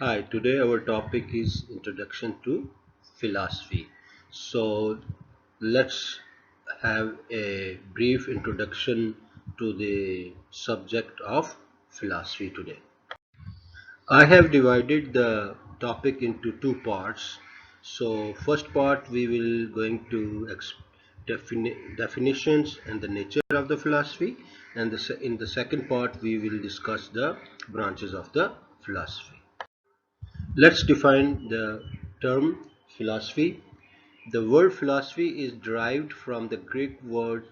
Hi, today our topic is Introduction to Philosophy. So let's have a brief introduction to the subject of philosophy today. I have divided the topic into two parts. So first part we will going to definitions and the nature of the philosophy, and in the second part we will discuss the branches of the philosophy. Let's define the term philosophy. The word philosophy is derived from the Greek word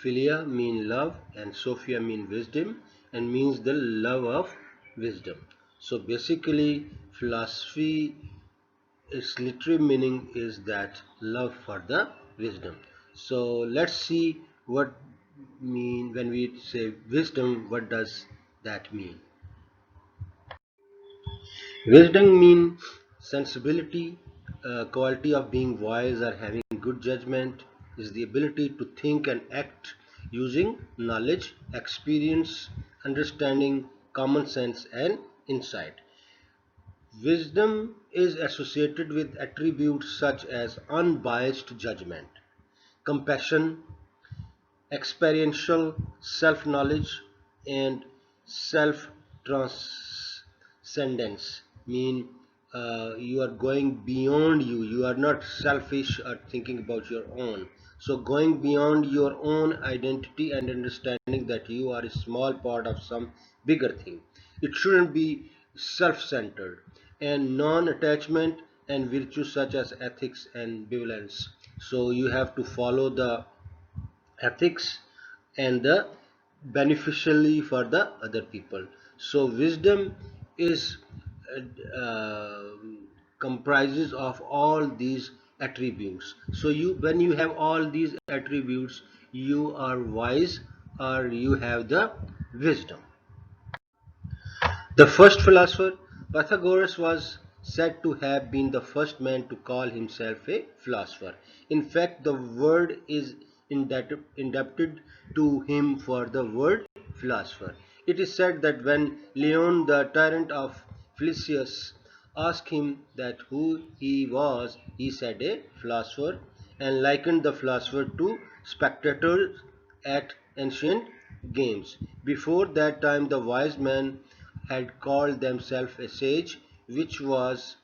philia, mean love, and sophia, mean wisdom, and means the love of wisdom. So basically, philosophy, its literary meaning is that love for the wisdom. So let's see what mean when we say wisdom. What does that mean? Wisdom means sensibility, quality of being wise or having good judgment, is the ability to think and act using knowledge, experience, understanding, common sense, and insight. Wisdom is associated with attributes such as unbiased judgment, compassion, experiential self knowledge, and self transcendence. Mean you are going beyond you are not selfish or thinking about your own, so going beyond your own identity and understanding that you are a small part of some bigger thing. It shouldn't be self-centered, and non-attachment and virtues such as ethics and benevolence. So you have to follow the ethics and the beneficially for the other people. So wisdom is uh, comprises of all these attributes. So you when you have all these attributes, you are wise or you have the wisdom. The first philosopher, Pythagoras, was said to have been the first man to call himself a philosopher. In fact, the word is indebted to him for the word philosopher. It is said that when Leon, the tyrant of Philisius, asked him that who he was, he said a philosopher, and likened the philosopher to spectators at ancient games. Before that time, the wise men had called themselves a sage, which was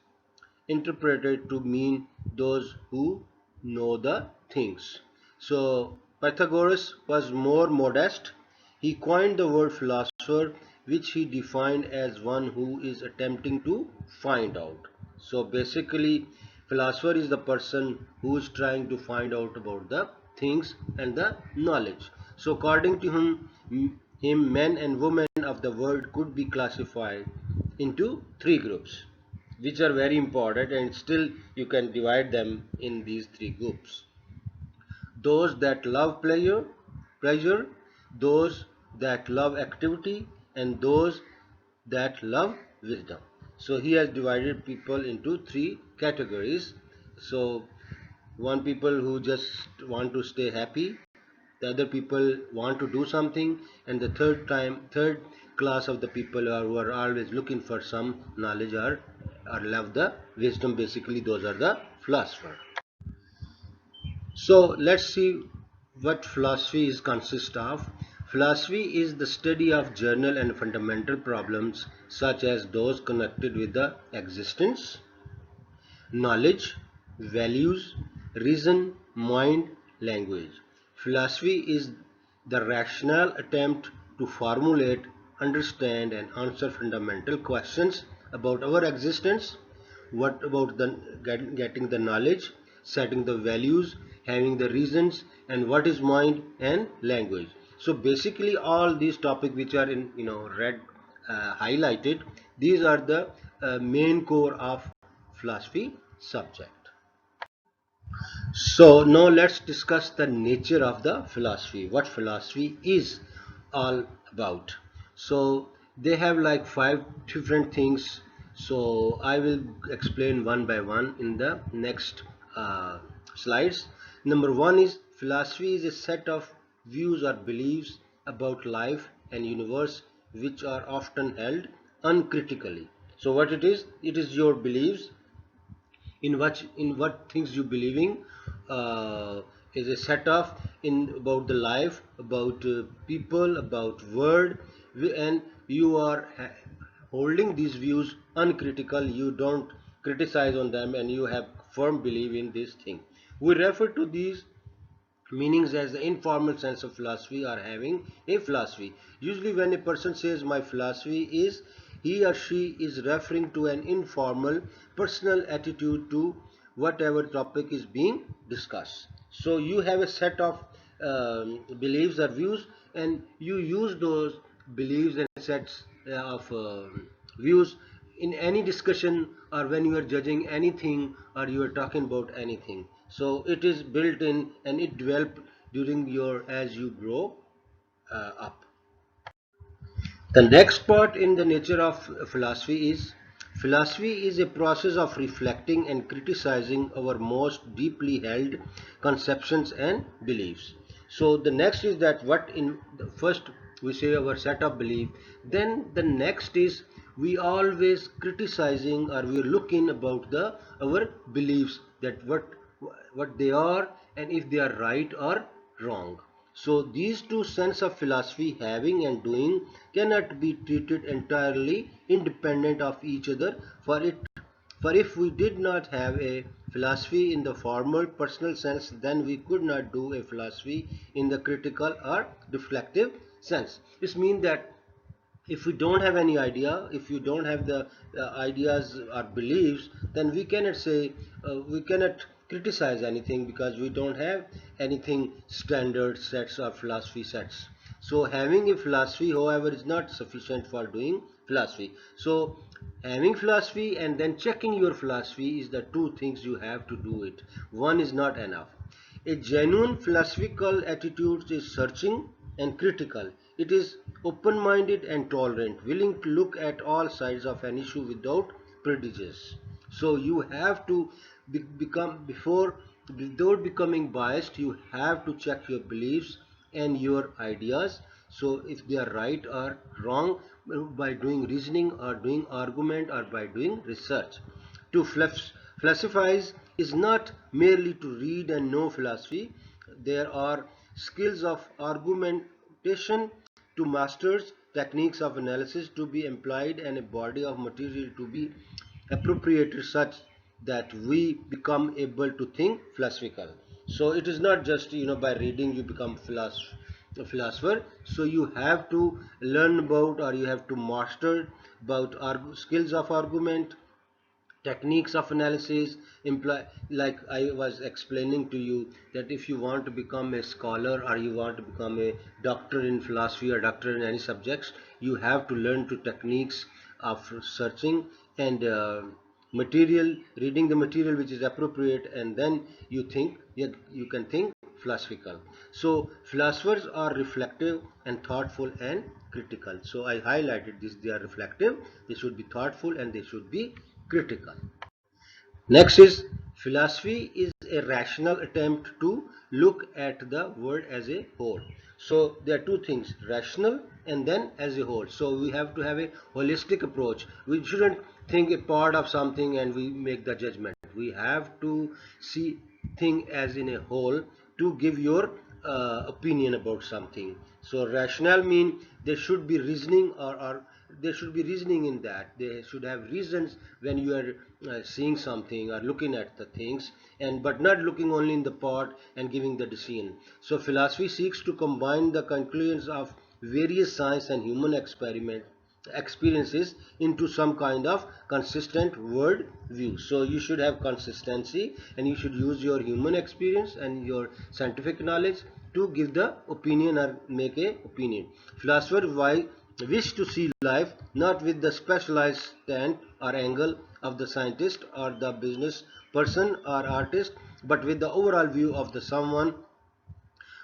interpreted to mean those who know the things. So Pythagoras was more modest. He coined the word philosopher, which he defined as one who is attempting to find out. So basically, philosopher is the person who is trying to find out about the things and the knowledge. So according to him, men and women of the world could be classified into three groups, which are very important, and still you can divide them in these three groups: those that love pleasure, those that love activity, and those that love wisdom. So he has divided people into three categories. So one people who just want to stay happy, the other people want to do something, and the third class of the people who are always looking for some knowledge or love the wisdom. Basically those are the philosopher. So let's see what philosophy is consist of. Philosophy is the study of general and fundamental problems such as those connected with the existence, knowledge, values, reason, mind, language. Philosophy is the rational attempt to formulate, understand, and answer fundamental questions about our existence. What about the getting the knowledge, setting the values, having the reasons, and what is mind and language. So basically, all these topics which are in red highlighted, these are the main core of philosophy subject. So now let's discuss the nature of the philosophy, what philosophy is all about. So they have like five different things. So I will explain one by one in the next slides. Number one is philosophy is a set of views or beliefs about life and universe which are often held uncritically. So what it is your beliefs, in what things you believing, uh, is a set of in about the life, about people, about world, and you are holding these views uncritical. You don't criticize on them, and you have firm belief in this thing. We refer to these meanings as the informal sense of philosophy or having a philosophy. Usually, when a person says my philosophy is, he or she is referring to an informal personal attitude to whatever topic is being discussed. So, you have a set of beliefs or views, and you use those beliefs and sets of views in any discussion, or when you are judging anything or you are talking about anything. So it is built in and it developed during your as you grow up. The next part in the nature of philosophy is a process of reflecting and criticizing our most deeply held conceptions and beliefs. So the next is that what in the first we say our set of belief, then the next is we always criticizing or we are looking about the our beliefs, that what they are and if they are right or wrong. So these two sense of philosophy, having and doing, cannot be treated entirely independent of each other. For if we did not have a philosophy in the formal personal sense, then we could not do a philosophy in the critical or reflective sense. This means that if we don't have any idea, if you don't have the ideas or beliefs, then we cannot say, we cannot criticize anything, because we don't have anything standard sets or philosophy sets. So having a philosophy, however, is not sufficient for doing philosophy. So having philosophy and then checking your philosophy is the two things you have to do it. One is not enough. A genuine philosophical attitude is searching and critical. It is open minded and tolerant, willing to look at all sides of an issue without prejudice. So you have to become, before, without becoming biased, you have to check your beliefs and your ideas. So if they are right or wrong, by doing reasoning or doing argument or by doing research. To philosophize is not merely to read and know philosophy. There are skills of argumentation to masters, techniques of analysis to be employed, and a body of material to be appropriated such that we become able to think philosophical. So it is not just by reading you become a philosopher. So you have to learn about, or you have to master about skills of argument, techniques of analysis, imply, like I was explaining to you, that if you want to become a scholar or you want to become a doctor in philosophy or doctor in any subjects, you have to learn to techniques of searching and material, reading the material which is appropriate, and then you think, you can think philosophical. So philosophers are reflective and thoughtful and critical. So I highlighted this: they are reflective, they should be thoughtful, and they should be critical. Next is, philosophy is a rational attempt to look at the world as a whole. So there are two things: rational and then as a whole. So we have to have a holistic approach. We shouldn't think a part of something and we make the judgment. We have to see thing as in a whole to give your opinion about something. So rational mean there should be reasoning, or there should be reasoning in that. They should have reasons when you are seeing something or looking at the things, and but not looking only in the part and giving the decision. So philosophy seeks to combine the conclusions of various science and human experiment experiences into some kind of consistent world view. So you should have consistency, and you should use your human experience and your scientific knowledge to give the opinion or make a opinion. Philosophers wish to see life not with the specialized stand or angle of the scientist or the business person or artist, but with the overall view of the someone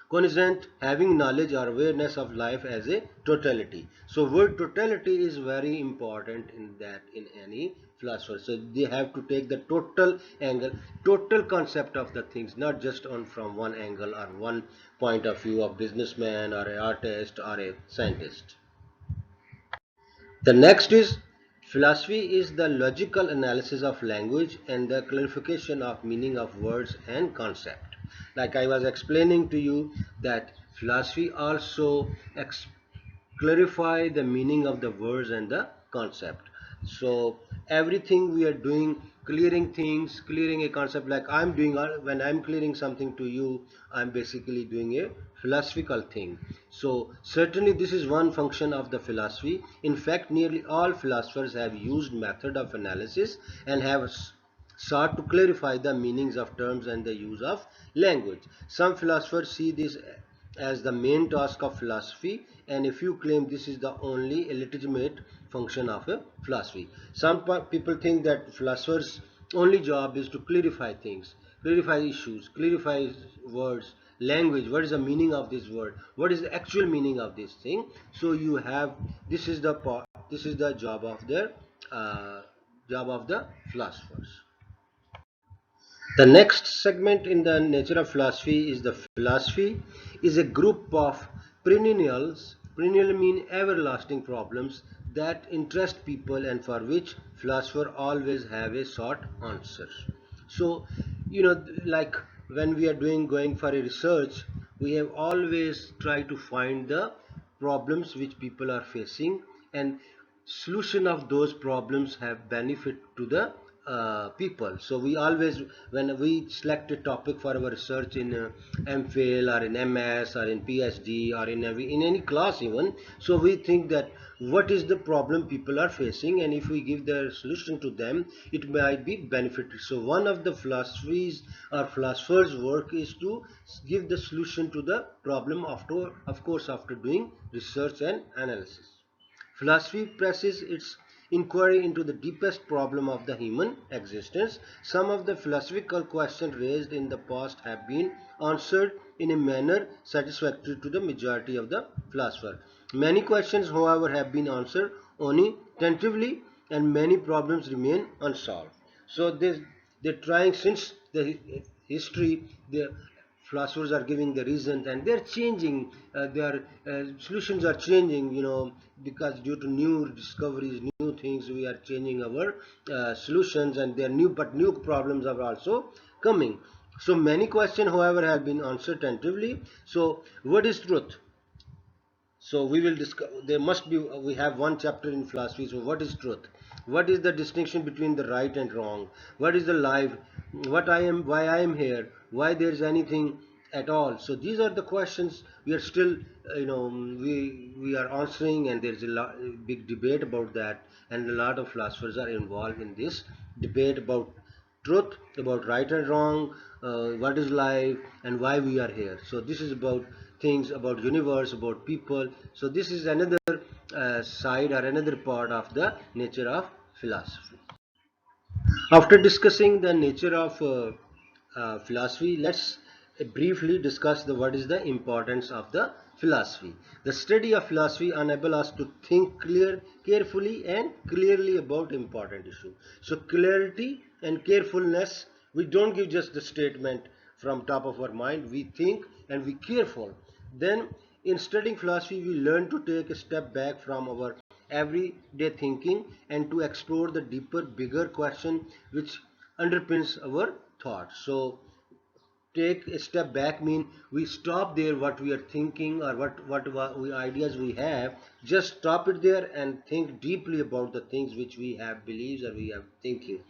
cognizant, having knowledge or awareness of life as a totality. So word totality is very important in that, in any philosopher. So they have to take the total angle, total concept of the things, not just on from one angle or one point of view of businessman or an artist or a scientist. The next is, Philosophy is the logical analysis of language and the clarification of meaning of words and concept. Like I was explaining to you that philosophy also clarify the meaning of the words and the concept. So everything we are doing, clearing things, clearing a concept, like I'm doing, when I'm clearing something to you, I'm basically doing a philosophical thing. So certainly this is one function of the philosophy. In fact, nearly all philosophers have used method of analysis and have sought to clarify the meanings of terms and the use of language. Some philosophers see this as the main task of philosophy, and if you claim this is the only legitimate function of a philosophy. Some people think that philosophers' only job is to clarify things, clarify issues, clarify words, language, what is the meaning of this word, what is the actual meaning of this thing. So you have, this is the part, this is the job of their job of the philosophers. The next segment in the nature of philosophy is the philosophy is a group of perennials. Perennial mean everlasting problems that interest people and for which philosophers always have a short answer. So, like when we are going for a research, we have always try to find the problems which people are facing, and solution of those problems have benefit to the people. So we always, when we select a topic for our research in MPhil or in MS or in PhD or in any class even, so we think that what is the problem people are facing, and if we give the solution to them, it might be beneficial. So one of the philosophies or philosophers work is to give the solution to the problem after, of course, after doing research and analysis. Philosophy presses its inquiry into the deepest problem of the human existence. Some of the philosophical questions raised in the past have been answered in a manner satisfactory to the majority of the philosophers. Many questions, however, have been answered only tentatively, and many problems remain unsolved. So they're trying, since the history, the philosophers are giving the reasons, and they're changing, their solutions are changing, because due to new discoveries, new things, we are changing our solutions, and they're new, but new problems are also coming. So many questions, however, have been answered tentatively. So what is truth? So we will discuss, there must be, we have one chapter in philosophy. So what is truth? What is the distinction between the right and wrong? What is the life? What I am, why I am here, why there is anything at all? So these are the questions we are still, we are answering, and there is a big debate about that, and a lot of philosophers are involved in this debate about truth, about right and wrong, what is life, and why we are here. So this is about things, about universe, about people. So this is another side or another part of the nature of philosophy. After discussing the nature of philosophy, let's briefly discuss the what is the importance of the philosophy. The study of philosophy enables us to think carefully and clearly about important issues. So clarity and carefulness, we don't give just the statement from top of our mind. We think and we careful. Then in studying philosophy, we learn to take a step back from our everyday thinking and to explore the deeper, bigger question which underpins our thoughts. So take a step back mean we stop there what we are thinking, or what we, ideas we have, just stop it there and think deeply about the things which we have beliefs or we have thinking.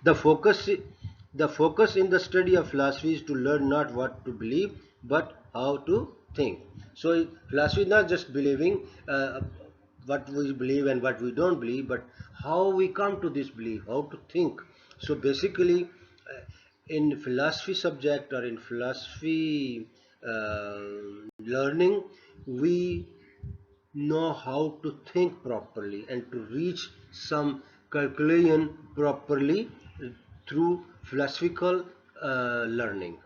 The focus in the study of philosophy is to learn not what to believe but how to think. So philosophy is not just believing what we believe and what we don't believe, but how we come to this belief, how to think. So basically, in philosophy subject or in philosophy uh, learning, we know how to think properly and to reach some calculation properly through philosophical learning.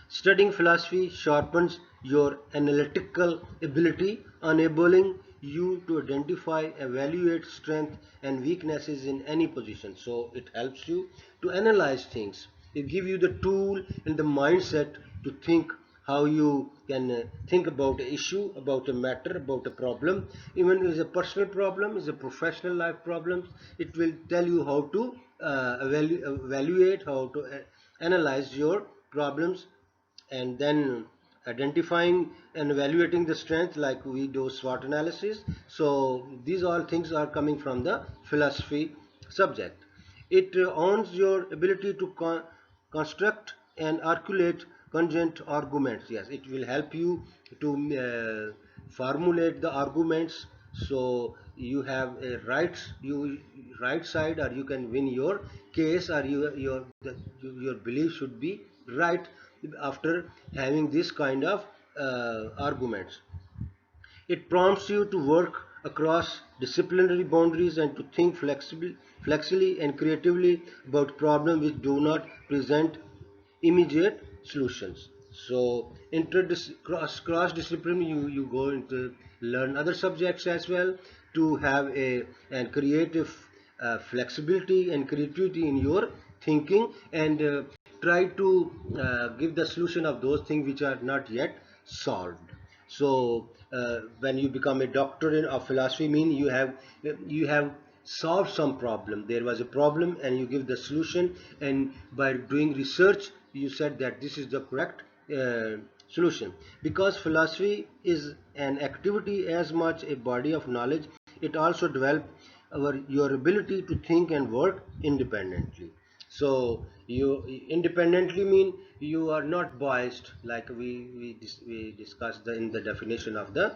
Studying philosophy sharpens your analytical ability, enabling you to identify, evaluate strengths and weaknesses in any position. So it helps you to analyze things. It gives you the tool and the mindset to think how you can think about an issue, about a matter, about a problem. Even if it's a personal problem, it's a professional life problem, it will tell you how to evaluate, how to analyze your problems, and then identifying and evaluating the strength, like we do SWOT analysis. So these all things are coming from the philosophy subject. It owns your ability to construct and articulate cogent arguments. Yes, it will help you to formulate the arguments, so you have a right side, or you can win your case, or your belief should be right after having this kind of arguments. It prompts you to work across disciplinary boundaries and to think flexibly and creatively about problems which do not present immediate solutions. So cross discipline, you go into learn other subjects as well, to have a and creative flexibility and creativity in your thinking, and try to give the solution of those things which are not yet solved. So when you become a doctor of philosophy, mean you have solved some problem. There was a problem and you give the solution, and by doing research you said that this is the correct solution. Because philosophy is an activity as much a body of knowledge, it also develops your ability to think and work independently. So you independently mean you are not biased, like we discussed in the definition of the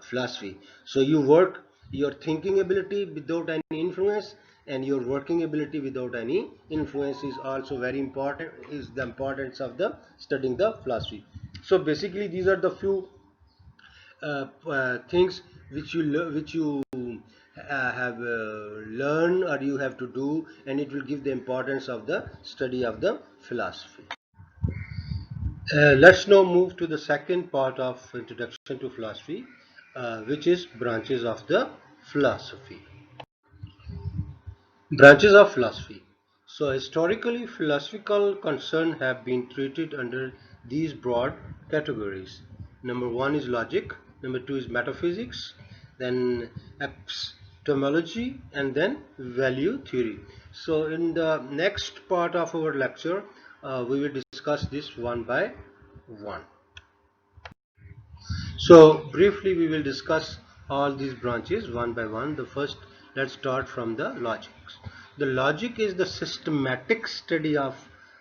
philosophy. So you work your thinking ability without any influence, and your working ability without any influence is also very important, is the importance of the studying the philosophy. So basically these are the few things which you have learned, or you have to do, and it will give the importance of the study of the philosophy. Let's now move to the second part of introduction to philosophy, which is branches of the philosophy. Branches of philosophy. So historically, philosophical concerns have been treated under these broad categories. Number one is logic, number two is metaphysics, then epistemology, and then value theory. So in the next part of our lecture, we will discuss this one by one. So briefly we will discuss all these branches one by one. The first, let's start from the logics. The logic is the systematic study of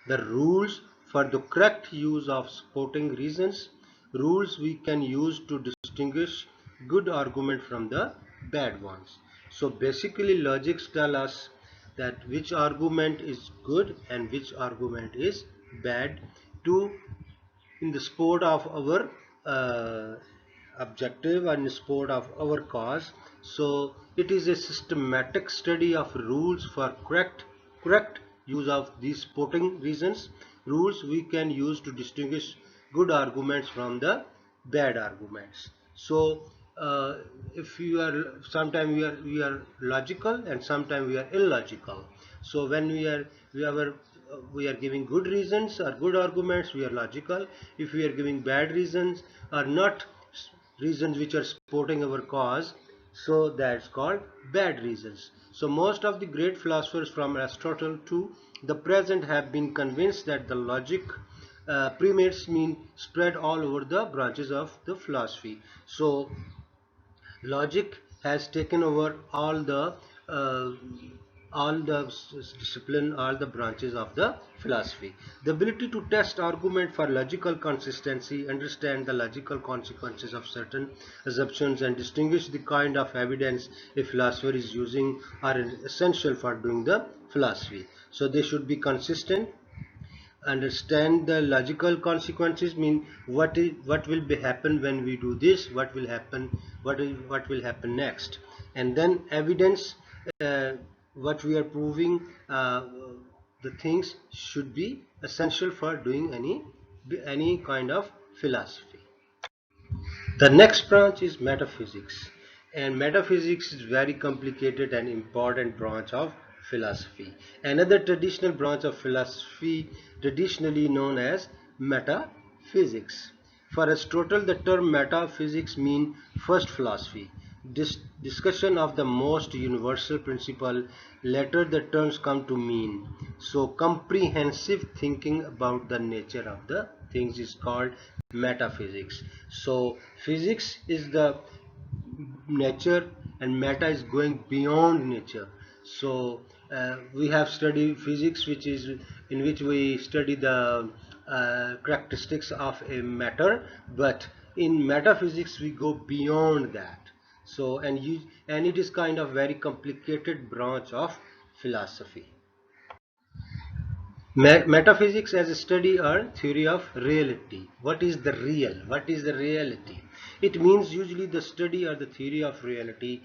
the rules for the correct use of supporting reasons, rules we can use to distinguish good argument from the bad ones. So basically logics tell us that which argument is good and which argument is bad, to in the support of our objective and support of our cause. So it is a systematic study of rules for correct use of these supporting reasons, rules we can use to distinguish good arguments from the bad arguments. So if you are sometimes we are logical, and sometimes we are illogical. So when we are giving good reasons or good arguments, we are logical. If we are giving bad reasons or not reasons which are supporting our cause, so that's called bad reasons. So most of the great philosophers from Aristotle to the present have been convinced that the logic primates mean spread all over the branches of the philosophy. So logic has taken over uh, all the discipline, all the branches of the philosophy. The ability to test argument for logical consistency, understand the logical consequences of certain assumptions, and distinguish the kind of evidence a philosopher is using are essential for doing the philosophy. So they should be consistent. Understand the logical consequences mean what will be happen when we do this, what will happen next, and then evidence, uh, what we are proving, the things should be essential for doing any kind of philosophy. The next branch is metaphysics, and metaphysics is very complicated and important branch of philosophy. Another traditional branch of philosophy, traditionally known as metaphysics. Physics. For Aristotle, the term metaphysics means first philosophy. This discussion of the most universal principle, later the terms come to mean. So comprehensive thinking about the nature of the things is called metaphysics. So physics is the nature and meta is going beyond nature. So we have studied physics, which is in which we study the characteristics of a matter, but in metaphysics we go beyond that. So and it is kind of very complicated branch of philosophy. Metaphysics as a study or theory of reality. What is the real? What is the reality? It means usually the study or the theory of reality.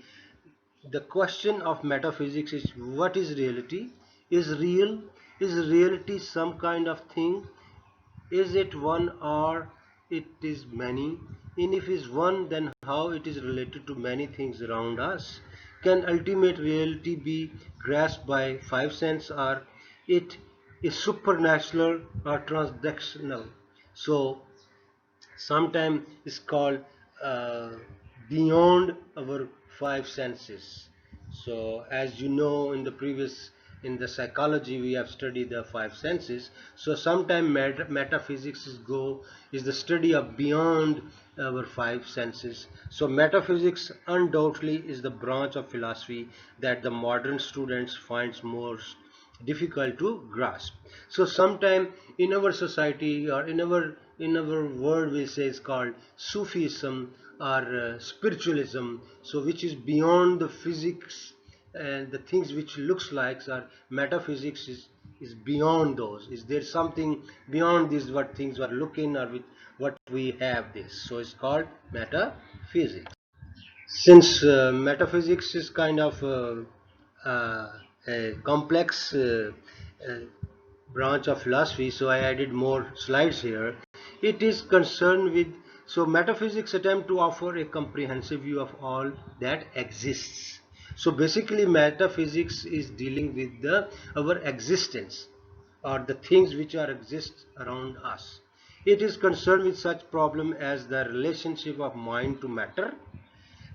The question of metaphysics is what is reality? Is real? Is reality some kind of thing? Is it one or it is many? And if it is one, then how it is related to many things around us? Can ultimate reality be grasped by five senses, or it is supernatural or transactional? So sometimes it's called uh, beyond our five senses. So as you know, in the previous, in the psychology we have studied the five senses. So sometimes metaphysics is the study of beyond our five senses. So metaphysics undoubtedly is the branch of philosophy that the modern students finds most difficult to grasp. So sometime in our society or in our world we say it's called Sufism or spiritualism, so which is beyond the physics and the things which looks like, or metaphysics is beyond those. Is there something beyond this what things are looking, or with what we have this? So it's called metaphysics. Since metaphysics is kind of a complex uh, branch of philosophy, so I added more slides here. It is concerned with, so metaphysics attempt to offer a comprehensive view of all that exists. So basically metaphysics is dealing with the our existence or the things which are exist around us. It is concerned with such problem as the relationship of mind to matter,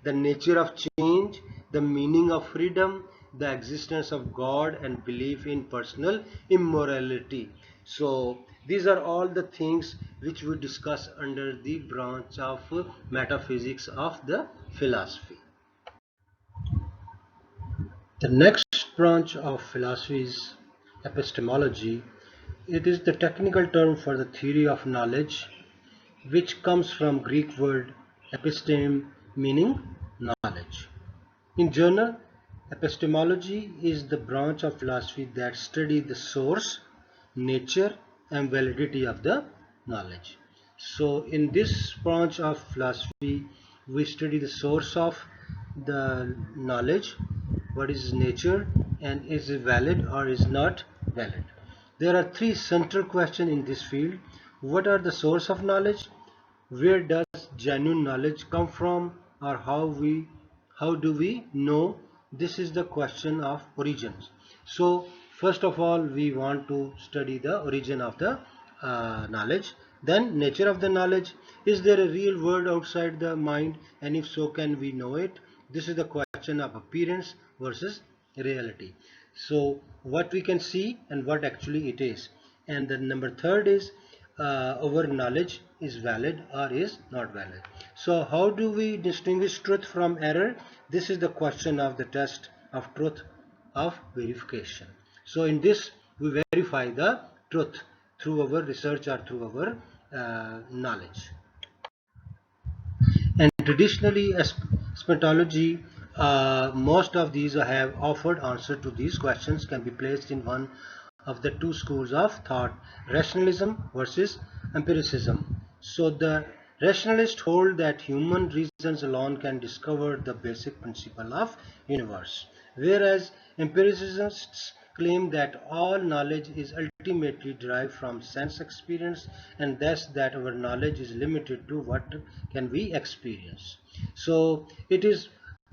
the nature of change, the meaning of freedom, the existence of God, and belief in personal immorality. So these are all the things which we discuss under the branch of metaphysics of the philosophy. The next branch of philosophy is epistemology. It is the technical term for the theory of knowledge, which comes from Greek word episteme, meaning knowledge. In general, epistemology is the branch of philosophy that studies the source, nature, and validity of the knowledge. So, in this branch of philosophy, we study the source of the knowledge, what is nature, and is it valid or is not valid. There are three central questions in this field. What are the source of knowledge? Where does genuine knowledge come from, or how do we know? This is the question of origins. So first of all we want to study the origin of the knowledge, then nature of the knowledge. Is there a real world outside the mind, and if so, can we know it? This is the question of appearance versus reality. So what we can see and what actually it is. And the number third is our knowledge is valid or is not valid. So how do we distinguish truth from error? This is the question of the test of truth of verification. So in this we verify the truth through our research or through our knowledge. And traditionally epistemology, most of these have offered answer to these questions can be placed in one of the two schools of thought, rationalism versus empiricism. So the rationalists hold that human reasons alone can discover the basic principle of universe, whereas empiricists claim that all knowledge is ultimately derived from sense experience, and thus that our knowledge is limited to what can we experience. So it is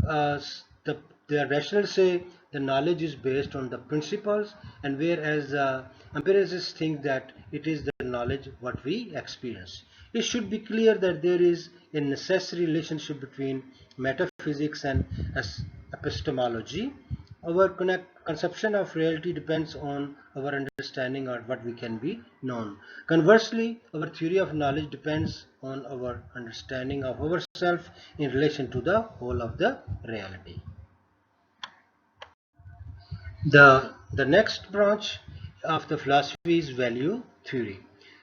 uh, the The rationalists say the knowledge is based on the principles, and whereas the empiricists think that it is the knowledge what we experience. It should be clear that there is a necessary relationship between metaphysics and epistemology. Our conception of reality depends on our understanding of what we can be known. Conversely, our theory of knowledge depends on our understanding of ourselves in relation to the whole of the reality. The next branch of the philosophy is value theory.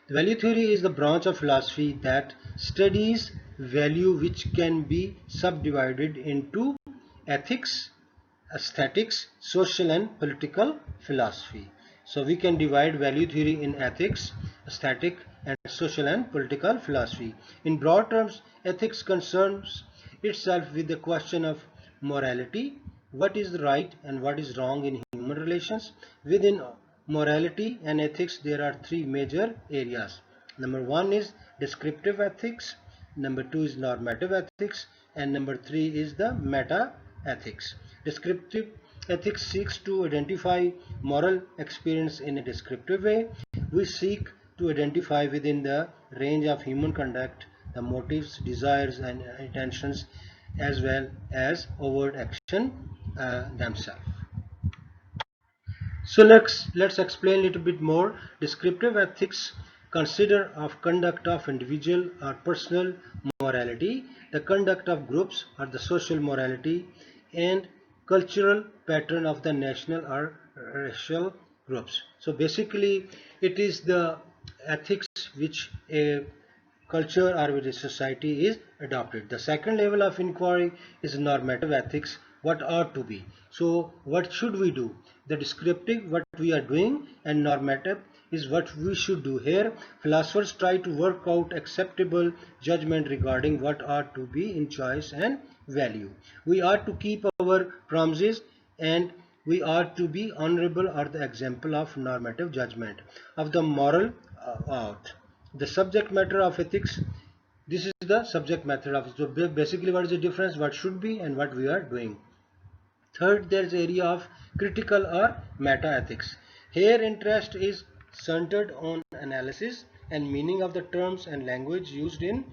The value theory is the branch of philosophy that studies value, which can be subdivided into ethics, aesthetics, social and political philosophy. So we can divide value theory in ethics, aesthetic and social and political philosophy. In broad terms, ethics concerns itself with the question of morality, what is right and what is wrong in human relations. Within morality and ethics, there are three major areas. Number one is descriptive ethics, number two is normative ethics, and number three is the meta ethics. Descriptive ethics seeks to identify moral experience in a descriptive way. We seek to identify within the range of human conduct the motives, desires, and intentions, as well as overt action themselves. So let's explain a little bit more. Descriptive ethics consider of conduct of individual or personal morality, the conduct of groups or the social morality, and cultural pattern of the national or racial groups. So basically, it is the ethics which a culture or which a society is adopted. The second level of inquiry is normative ethics, what ought to be. So what should we do? The descriptive, what we are doing, and normative is what we should do. Here philosophers try to work out acceptable judgment regarding what ought to be in choice and value. We ought to keep our promises, and we ought to be honorable, or the example of normative judgment of the moral ought. The subject matter of ethics, this is the subject matter of, so basically what is the difference, what should be and what we are doing. Third, there is area of critical or meta ethics. Here interest is centered on analysis and meaning of the terms and language used in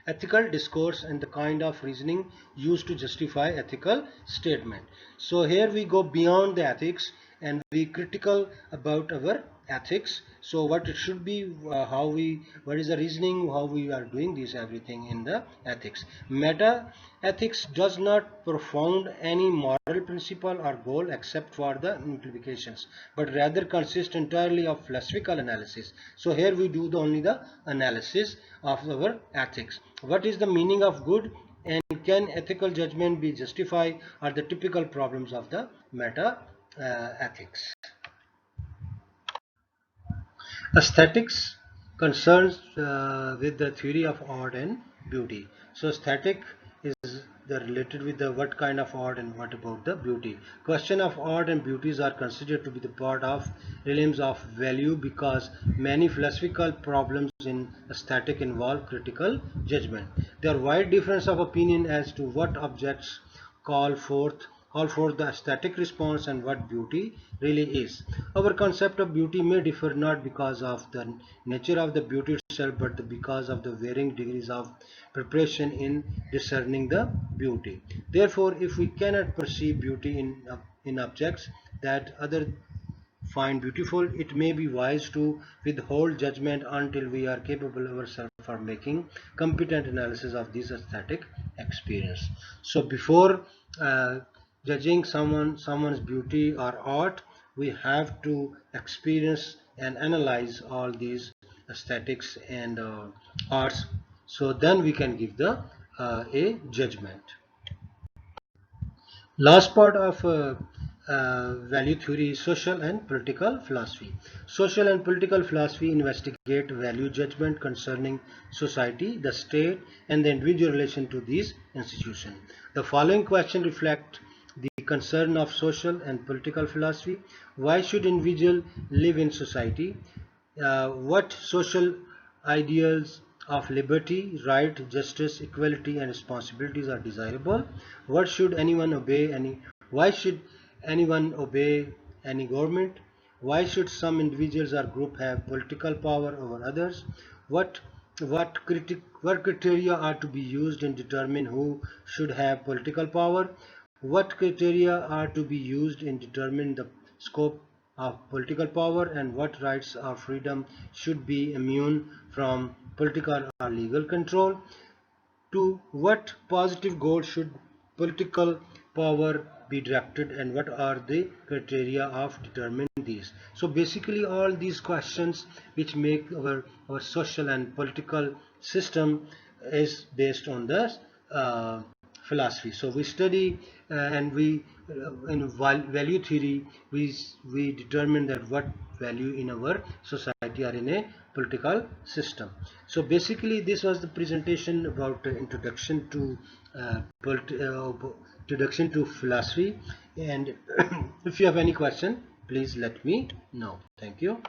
ethical discourse and the kind of reasoning used to justify ethical statement. So here we go beyond the ethics and we critical about our ethics. So what it should be, what is the reasoning, how we are doing this everything in the ethics. Meta ethics does not propound any moral principle or goal except for the implications, but rather consists entirely of philosophical analysis. So here we do only the analysis of our ethics. What is the meaning of good, and can ethical judgment be justified, are the typical problems of the meta ethics. Aesthetics concerns with the theory of art and beauty. So aesthetic is the related with the what kind of art and what about the beauty. Question of art and beauties are considered to be the part of realms of value, because many philosophical problems in aesthetic involve critical judgment. There are wide difference of opinion as to what objects call forth the aesthetic response and what beauty really is. Our concept of beauty may differ not because of the nature of the beauty itself, but because of the varying degrees of preparation in discerning the beauty. Therefore, if we cannot perceive beauty in objects that other find beautiful, it may be wise to withhold judgment until we are capable ourselves for making competent analysis of this aesthetic experience. So before judging someone's beauty or art, we have to experience and analyze all these aesthetics and arts. So then we can give the a judgment. Last part of value theory is social and political philosophy. Social and political philosophy investigate value judgment concerning society, the state, and the individual relation to these institutions. The following question reflect the concern of social and political philosophy. Why should individual live in society? What social ideals of liberty, right, justice, equality, and responsibilities are desirable? What should anyone obey any? Why should anyone obey any government? Why should some individuals or group have political power over others? What what criteria are to be used in determine who should have political power? What criteria are to be used in determine the scope of political power, and what rights or freedom should be immune from political or legal control? To what positive goal should political power be directed, and what are the criteria of determining these? So basically all these questions which make our social and political system is based on the uh, philosophy. So we study and we in value theory we determine that what value in our society are in a political system. So basically this was the presentation about uh, introduction to philosophy, and if you have any question please let me know. Thank you.